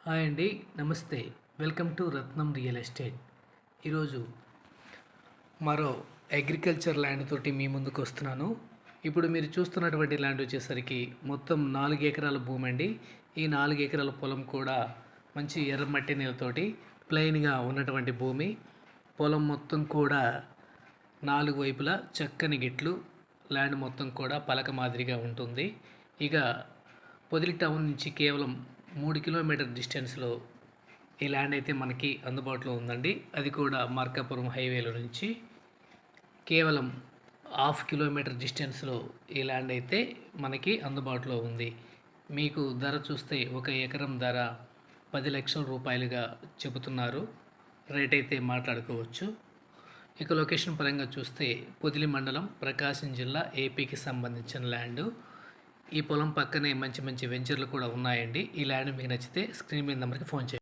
Hi అండి, నమస్తే. Welcome to Ratnam real estate. ఈరోజు మరో అగ్రికల్చర్ ల్యాండ్ తోటి మీ ముందుకు వస్తున్నాను. ఇప్పుడు మీరు చూస్తున్నటువంటి ల్యాండ్ వచ్చేసరికి మొత్తం 4 ఎకరాల భూమి అండి. ఈ 4 ఎకరాల పొలం కూడా మంచి ఎర్రమట్టి నేలతోటి ప్లెయిన్గా ఉన్నటువంటి భూమి. పొలం మొత్తం కూడా 4 వైపులా చక్కని గిట్లు. ల్యాండ్ మొత్తం కూడా పలక మాదిరిగా ఉంటుంది. ఇక పొదిలి టౌన్ నుంచి కేవలం 3 కిలోమీటర్ డిస్టెన్స్లో ఈ ల్యాండ్ అయితే మనకి అందుబాటులో ఉందండి. అది కూడా మార్కాపురం హైవేలో నుంచి కేవలం 1/2 కిలోమీటర్ డిస్టెన్స్లో ఈ ల్యాండ్ అయితే మనకి అందుబాటులో ఉంది. మీకు ధర చూస్తే 1 ఎకరం ధర 10 లక్షల రూపాయలుగా చెబుతున్నారు. రేట్ అయితే మాట్లాడుకోవచ్చు. ఇక లొకేషన్ పరంగా చూస్తే పొదిలి మండలం, ప్రకాశం జిల్లా, ఏపీకి సంబంధించిన ల్యాండ్. ఈ పొలం పక్కనే మంచి మంచి వెంచర్లు కూడా ఉన్నాయండి. ఈ ల్యాండ్ మీకు నచ్చితే స్క్రీన్ మీద నెంబర్కి ఫోన్ చేయండి.